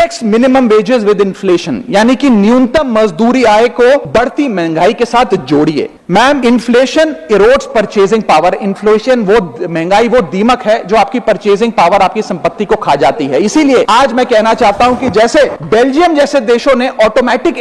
Index minimum wages with inflation, यानी कि न्यूनतम मजदूरी आय को बढ़ती महंगाई के साथ जोड़िए। Ma'am, inflation erodes purchasing power. Inflation वो महंगाई वो दीमक है जो आपकी परचेजिंग पावर, आपकी संपत्ति को खा जाती है। इसीलिए आज मैं कहना चाहता हूं कि जैसे बेल्जियम जैसे देशों ने ऑटोमेटिक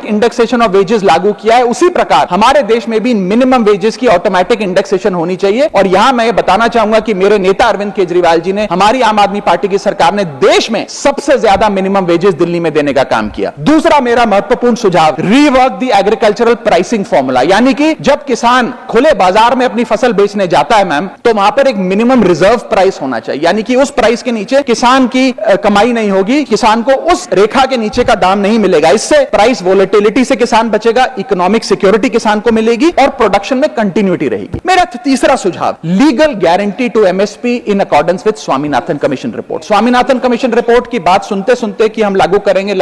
इंडेक्सेशन ऑफ वेजेस लागू किया है, उसी प्रकार हमारे देश में भी मिनिमम वेजेस की ऑटोमेटिक इंडेक्सेशन होनी चाहिए। और यहां मैं बताना चाहूंगा कि मेरे नेता अरविंद केजरीवाल जी ने, हमारी आम आदमी पार्टी की सरकार ने देश में सबसे ज्यादा मिनिमम वेजेस दिल्ली में देने का काम किया। दूसरा मेरा महत्वपूर्ण सुझाव, rework the agricultural pricing formula, यानी कि जब किसान खुले बाजार में अपनी फसल बेचने जाता है मैम, तो वहां पर एक मिनिमम रिजर्व प्राइस होना चाहिए, यानी कि उस प्राइस के नीचे किसान की कमाई नहीं होगी, किसान को उस रेखा के नीचे का दाम नहीं मिलेगा। इससे प्राइस वोलेटिलिटी से किसान बचेगा, इकोनॉमिक सिक्योरिटी किसान को मिलेगी और प्रोडक्शन में कंटिन्यूटी रहेगी। मेरा तीसरा सुझाव, legal guarantee to MSP in accordance with Swaminathan commission report. Swaminathan commission report की बात सुनते सुनते कि हम लागू करेंगे,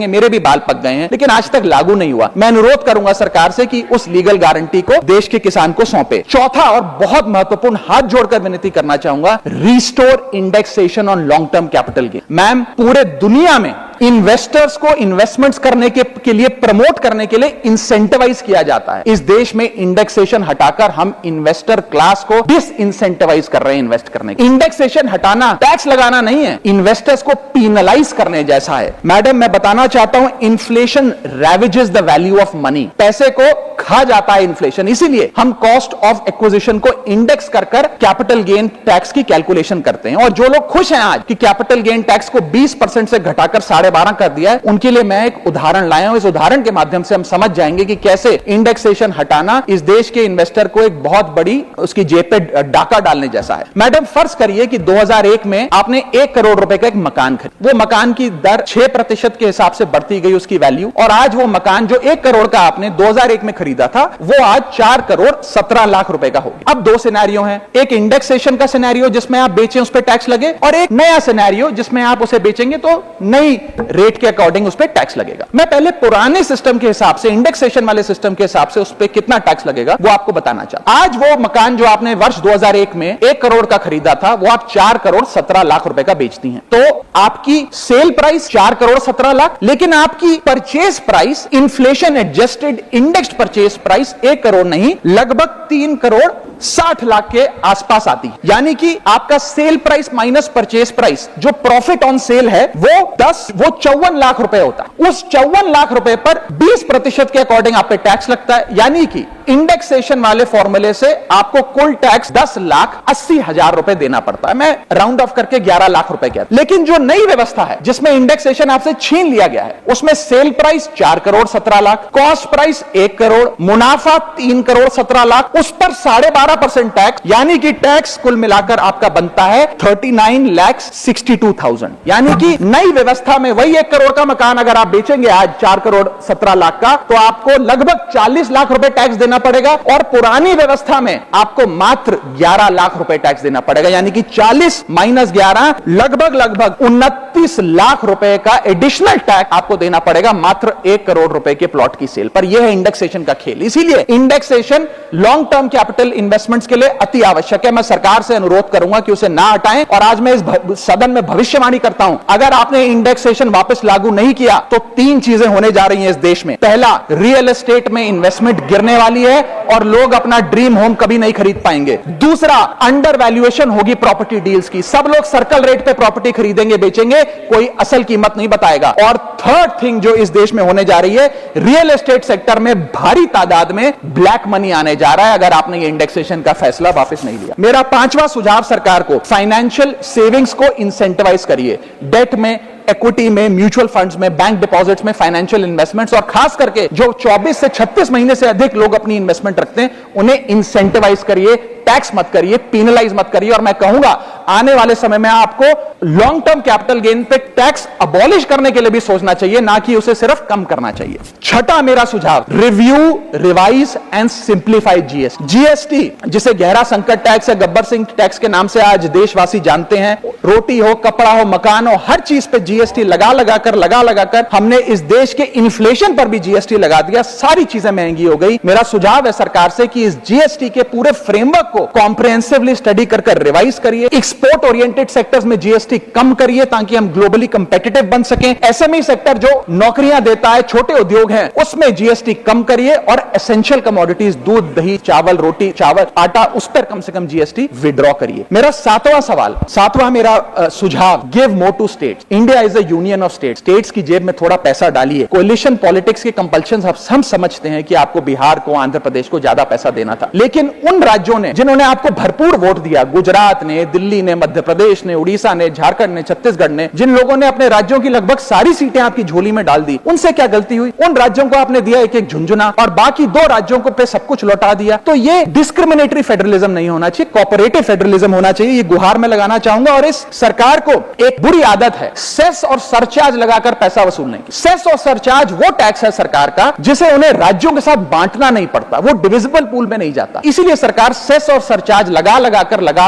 मेरे भी बाल पक गए हैं, लेकिन आज तक लागू नहीं हुआ। मैं अनुरोध करूंगा सरकार से कि उस लीगल गारंटी को देश के किसान को सौंपे। चौथा और बहुत महत्वपूर्ण, हाथ जोड़कर विनती करना चाहूंगा, restore indexation on long term capital gain. Ma'am, पूरे दुनिया में इन्वेस्टर्स को इन्वेस्टमेंट्स करने के लिए, प्रमोट करने के लिए इंसेंटिवाइज किया जाता है। इस देश में इंडेक्सेशन हटाकर हम इन्वेस्टर क्लास को डिसइंसेंटिवाइज कर रहे हैं इन्वेस्ट करने के। इंडेक्सेशन हटाना टैक्स लगाना नहीं है, इन्वेस्टर्स को पीनलाइज करने जैसा है। मैडम, मैं बताना चाहता हूं, inflation ravages the value of money. पैसे को खा जाता है इन्फ्लेशन, इसीलिए हम कॉस्ट ऑफ एक्विजिशन को इंडेक्स कर कैपिटल गेन टैक्स की कैलकुलेशन करते हैं। और जो लोग खुश हैं आज कि कैपिटल गेन टैक्स को 20% से घटाकर 12.5 कर दिया है, उनके लिए मैं एक उदाहरण लाया हूं। इस उदाहरण के माध्यम से हम समझ जाएंगे कि कैसे इंडेक्सेशन हटाना इस देश के इन्वेस्टर को एक बहुत बड़ी उसकी जेब पे डाका डालने जैसा है। मैडम, फर्ज करिए कि 2001 में आपने 1 करोड़ रुपए का एक मकान खरीदा। वो मकान की दर 6% के हिसाब से बढ़ती गई उसकी वैल्यू, और आज वो मकान जो 1 करोड़ का आपने 2001 में खरीदा था, वो आज 4 करोड़ 17 लाख रुपए का हो गया। अब 2 सिनेरियो हैं, एक इंडेक्सेशन का सिनेरियो जिसमें आप बेचें उस पर टैक्स लगे, और एक नया सिनेरियो जिसमें आप उसे बेचेंगे तो नई रेट के अकॉर्डिंग उस पर टैक्स लगेगा। मैं पहले पुराने सिस्टम के हिसाब से, इंडेक्सेशन वाले सिस्टम के हिसाब से उस पर कितना टैक्स लगेगा वो आपको बताना चाहता हूं। आज वो मकान जो आपने वर्ष 2001 में 1 करोड़ का खरीदा था, वो आप 4 करोड़ 17 लाख रुपए का बेचती हैं। तो आपकी सेल प्राइस 4 करोड़ 17 लाख, लेकिन आपकी purchase price, inflation adjusted indexed purchase price 1 crore नहीं, लगभग 3 करोड़ 60 लाख के आसपास आती है। यानी कि आपका sale price minus purchase price, जो प्रॉफिट ऑन सेल है, वो 54 लाख रुपए होता है। उस 54 लाख रुपए पर 20% के अकॉर्डिंग आप पे टैक्स लगता है। यानी कि इंडेक्सेशन वाले फॉर्मूले से आपको कुल टैक्स 10,80,000 रुपए देना पड़ता है। मैं राउंड ऑफ करके 11 लाख रुपए किया। लेकिन जो नई व्यवस्था है जिसमें इंडेक्सेशन आपसे छीन लिया गया है, उसमें sale price 4 crore 17 lakh, cost price 1 crore, मुनाफा 3 करोड़ 17 लाख, उस पर 12.5% टैक्स, यानी कि टैक्स कुल मिलाकर आपका बनता है 39,62,000। यानी कि नई व्यवस्था में वही 1 करोड़ का मकान अगर आप बेचेंगे आज 4 करोड़ 17 लाख का, तो आपको लगभग 40 लाख रुपए टैक्स देना पड़ेगा, और पुरानी व्यवस्था में आपको मात्र 11 लाख रुपए टैक्स देना पड़ेगा। यानी कि 40 माइनस 11 लगभग 29 लाख रुपए का एडिशनल टैक्स आपको देना पड़ेगा मात्र 1 करोड़ रुपए के प्लॉट की सेल पर। यह है इंडेक्सेशन का खेल। इसीलिए indexation long term capital investments के लिए अति आवश्यक है। मैं सरकार से अनुरोध करूंगा कि उसे ना हटाएं, और आज मैं इस सदन में भविष्यवाणी करता हूं, अगर आपने इंडेक्सेशन वापस लागू नहीं किया तो 3 चीजें होने जा रही हैं इस देश में। पहला, रियल एस्टेट में इन्वेस्टमेंट गिरने वाली है और लोग अपना ड्रीम होम कभी नहीं खरीद पाएंगे। दूसरा, अंडर वैल्यूएशन होगी प्रॉपर्टी डील्स की, सब लोग सर्कल रेट पे प्रॉपर्टी खरीदेंगे बेचेंगे, कोई असल कीमत नहीं बताएगा। और थर्ड थिंग जो इस देश में होने जा रही है, रियल एस्टेट सेक्टर में भारी तादाद में ब्लैक मनी आने जा रहा है अगर आपने ये इंडेक्सेशन का फैसला वापस नहीं लिया। मेरा 5वां सुझाव सरकार को, फाइनेंशियल सेविंग्स को इंसेंटिवाइज करिए। डेट में, इक्विटी में, म्यूचुअल फंड्स में, बैंक डिपॉजिट्स में, फाइनेंशियल इन्वेस्टमेंट्स, और खास करके जो 24 से 36 महीने से अधिक लोग अपनी इन्वेस्टमेंट रखते हैं, उन्हें इंसेंटिवाइज करिए, टैक्स मत करिए, पीनलाइज मत करिए। और मैं कहूंगा आने वाले समय में आपको लॉन्ग टर्म कैपिटल गेन पे टैक्स अबॉलिश करने के लिए भी सोचना चाहिए, ना कि उसे सिर्फ कम करना चाहिए। छठा मेरा सुझाव, review, revise and simplify GST. GST जिसे गहरा संकट टैक्स या गब्बर सिंह टैक्स के नाम से आज देशवासी जानते हैं, रोटी हो, कपड़ा हो, मकान हो, हर चीज पे जीएसटी लगा लगाकर हमने इस देश के इन्फ्लेशन पर भी जीएसटी लगा दिया, सारी चीजें महंगी हो गई। मेरा सुझाव है सरकार से कि इस जीएसटी के पूरे फ्रेमवर्क को कॉम्प्रिहेंसिवली स्टडी कर रिवाइज करिए। एक्सपोर्ट ओरिएंटेड सेक्टर्स में जीएसटी कम करिए ताकि हम ग्लोबली कंपेटिटिव बन सकें। एसएमई सेक्टर जो नौकरियां देता है, छोटे उद्योग हैं, उसमें जीएसटी कम करिए और एसेंशियल कमोडिटीज दूध, दही, चावल, रोटी, चावल, आटा, उस पर कम से कम जीएसटी विड्रॉ करिए। मेरा सातवां मेरा सुझाव, give more to states. India is a union of states. States की जेब में थोड़ा पैसा डालिए। कोलिशन पॉलिटिक्स के कंपल्शन हम समझते हैं कि आपको बिहार को, आंध्र प्रदेश को ज्यादा पैसा देना था, लेकिन उन राज्यों ने जिन्होंने आपको भरपूर वोट दिया, गुजरात ने, दिल्ली ने, मध्य प्रदेश ने, उड़ीसा ने, झारखंड ने, छत्तीसगढ़ ने, जिन लोगों ने अपने राज्यों की लगभग सारी सीटें आपकी झोली में डाल दी, उनसे क्या गलती हुई? उन राज्यों को आपने दिया एक एक झुंझुना और बाकी 2 राज्यों को पे सब कुछ लौटा दिया। तो ये डिस्क्रिमिनेटरी फेडरलिज्म नहीं होना चाहिए, कोऑपरेटिव फेडरलिज्म होना चाहिए। ये गुहार में लगाना चाहूंगा। और इस सरकार को एक बुरी आदत है सेस और सरचार्ज लगाकर पैसा वसूलने की। सेस और सरचार्ज वो टैक्स है सरकार का जिसे उन्हें राज्यों के साथ बांटना नहीं पड़ता, वो डिविजिबल पूल में नहीं जाता। इसीलिए सरकार सेस और सरचार्ज लगा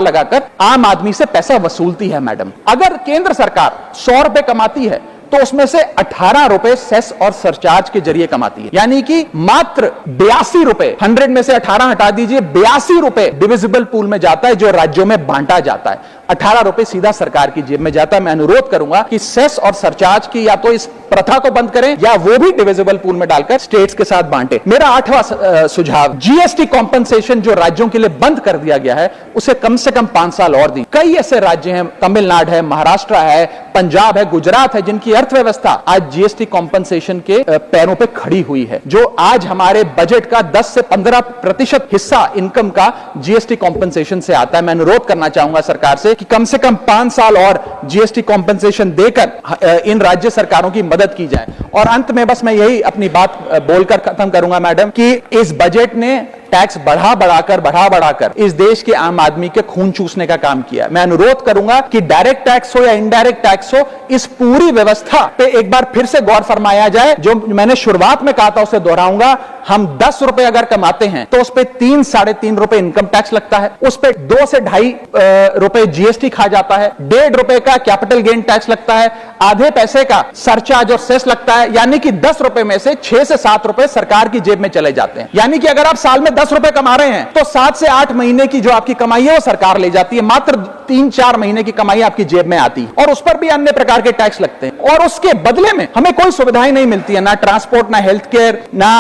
लगाकर आम आदमी से पैसा वसूलती है। मैडम, अगर केंद्र सरकार 100 रुपए कमाती है तो उसमें से 18 रुपए सेस और सरचार्ज के जरिए कमाती है, यानी कि मात्र 82 रुपए, 100 में से 18 हटा दीजिए, 82 रुपए डिविजिबल पूल में जाता है जो राज्यों में बांटा जाता है। 18 रुपए सीधा सरकार की जेब में जाता है। मैं अनुरोध करूंगा कि सेस और सरचार्ज की या तो इस प्रथा को बंद करें या वो भी डिविजिबल पूल में डालकर स्टेट्स के साथ बांटे। मेरा 8वां सुझाव, जीएसटी कॉम्पनसेशन जो राज्यों के लिए बंद कर दिया गया है उसे कम से कम 5 साल और दी। कई ऐसे राज्य हैं, तमिलनाडु है, महाराष्ट्र है, पंजाब है, गुजरात है, जिनकी अर्थव्यवस्था आज जीएसटी कॉम्पनसेशन के पैरों पर खड़ी हुई है, जो आज हमारे बजट का 10 से 15% हिस्सा इनकम का जीएसटी कॉम्पनसेशन से आता है। मैं अनुरोध करना चाहूंगा सरकार से कि कम से कम 5 साल और जीएसटी कॉम्पनसेशन देकर इन राज्य सरकारों की मदद की जाए। और अंत में बस मैं यही अपनी बात बोलकर खत्म करूंगा मैडम कि इस बजट ने टैक्स बढ़ा बढ़ाकर इस देश के आम आदमी के खून चूसने का काम किया। मैं अनुरोध करूंगा कि डायरेक्ट टैक्स हो या इनडायरेक्ट टैक्स हो, इस पूरी व्यवस्था पे एक बार फिर से गौर फरमाया जाए। जो मैंने शुरुआत में कहा था उसे दोहराऊंगा, हम 10 रुपए अगर कमाते हैं तो उस पे 3 साढ़े 3 रुपए इनकम टैक्स लगता है, उस पे 2 से 2.5 रुपए जीएसटी खा जाता है, 1.5 रुपए का कैपिटल गेन टैक्स लगता है, आधे पैसे का सरचार्ज और सेस लगता है, यानी कि 10 रुपए में से 6 से 7 रुपए सरकार की जेब में चले जाते हैं। यानी कि अगर आप साल में 10 रुपए कमा रहे हैं तो 7 से 8 महीने की जो आपकी कमाई है वो सरकार ले जाती है, मात्र 3-4 महीने की कमाई आपकी जेब में आती है और उस पर भी अन्य प्रकार के टैक्स लगते हैं। और उसके बदले में हमें कोई सुविधाएं नहीं मिलती है, ना ट्रांसपोर्ट, ना हेल्थ केयर, ना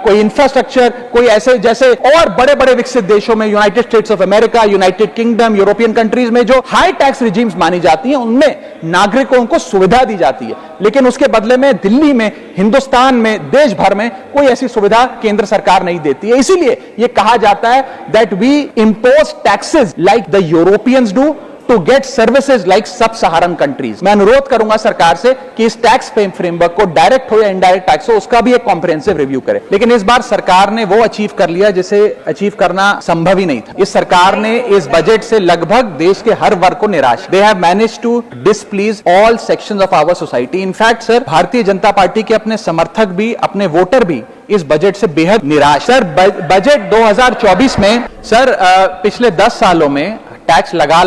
कोई इंफ्रास्ट्रक्चर, कोई ऐसे जैसे और बड़े बड़े विकसित देशों में, United states of America, United kingdom, European countries में जो हाई टैक्स रिजीम्स मानी जाती हैं, उनमें नागरिकों को सुविधा दी जाती है, लेकिन उसके बदले में दिल्ली में, हिंदुस्तान में, देश भर में कोई ऐसी सुविधा केंद्र सरकार नहीं देती है। इसीलिए यह कहा जाता है that we impose taxes like the Europeans do to get services like sub Saharan countries. मैं अनुरोध करूंगा सरकार से कि इस टैक्स फ्रेमवर्क को डायरेक्ट हो या इनडायरेक्ट टैक्स हो, उसका भी एक कॉम्प्रिहेंसिव रिव्यू करे। लेकिन इस बार सरकार ने वो अचीव कर लिया जिसे अचीव करना संभव ही नहीं था। इस सरकार ने इस बजट से लगभग देश के हर वर्ग को निराश, they have managed to displease all sections of our society. In fact sir, Bharatiya Janata party के अपने समर्थक भी, अपने वोटर भी इस बजट से बेहद निराश। सर, बजट 2024 में सर पिछले 10 सालों में टैक्स लगा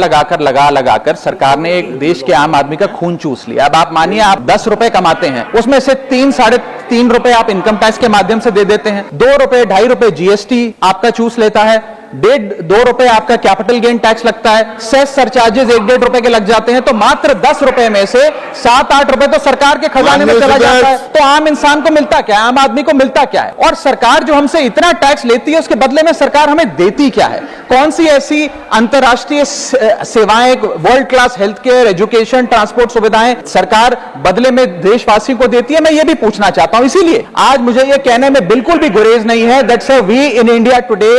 लगाकर सरकार ने एक देश के आम आदमी का खून चूस लिया। अब आप मानिए आप 10 रुपए कमाते हैं, उसमें से 3 साढ़े 3 रुपए आप इनकम टैक्स के माध्यम से दे देते हैं, 2 रुपए 2.5 रुपए जीएसटी आपका चूस लेता है, 1.5-2 रुपए आपका कैपिटल गेन टैक्स लगता है, सेस सरचार्जेस 1-1.5 रुपए के लग जाते हैं, तो मात्र 10 रुपए में से 7-8 रुपए तो सरकार के खजाने में चला जाता है। तो आम इंसान को मिलता क्या है, आम आदमी को मिलता क्या है? और सरकार जो हमसे इतना टैक्स लेती है उसके बदले में सरकार हमें देती क्या है? कौन सी ऐसी अंतर्राष्ट्रीय सेवाएं, world class health care, education, transport सुविधाएं सरकार बदले में देशवासियों को देती है? मैं ये भी पूछना चाहता हूं। इसीलिए आज मुझे ये कहने में बिल्कुल भी गुरेज नहीं है that sir we in India today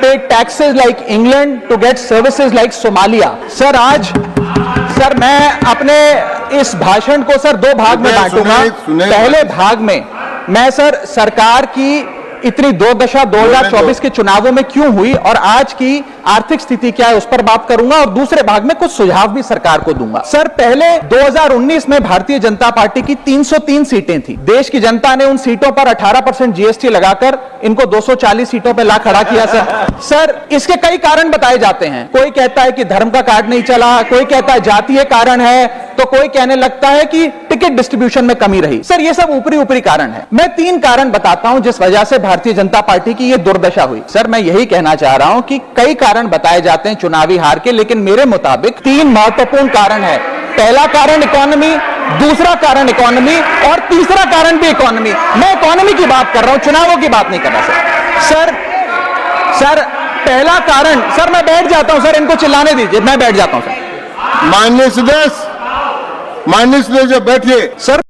pay taxes like England to get services like Somalia। Sir मैं अपने इस भाषण को सर 2 भाग में बांटूंगा। पहले भाग में मैं सर सरकार की इतनी दुर्दशा 2024 के चुनावों में क्यों हुई और आज की आर्थिक स्थिति क्या है उस पर बात करूंगा, और दूसरे भाग में कुछ सुझाव भी सरकार को दूंगा। सर, पहले 2019 में भारतीय जनता पार्टी की 303 सीटें थी। देश की जनता ने उन सीटों पर 18% जीएसटी लगाकर इनको 240 सीटों पर ला खड़ा किया। सर इसके कई कारण बताए जाते हैं। कोई कहता है कि धर्म का कार्ड नहीं चला, कोई कहता है जातीय कारण है, तो कोई कहने लगता है कि टिकट डिस्ट्रीब्यूशन में कमी रही। सर ये सब ऊपरी ऊपरी कारण है। मैं 3 कारण बताता हूं जिस वजह से भारतीय जनता पार्टी की ये दुर्दशा हुई। सर मैं यही कहना चाह रहा हूं कि कई कारण बताए जाते हैं चुनावी हार के, लेकिन मेरे मुताबिक 3 महत्वपूर्ण कारण है। पहला कारण इकोनॉमी, दूसरा कारण इकोनॉमी और तीसरा कारण भी इकोनॉमी। मैं इकोनॉमी की बात कर रहा हूं, चुनावों की बात नहीं कर रहा। सर पहला कारण, सर मैं बैठ जाता हूं सर, इनको चिल्लाने दीजिए, मैं बैठ जाता हूं सर। माननीय सदस्य बैठिए। सर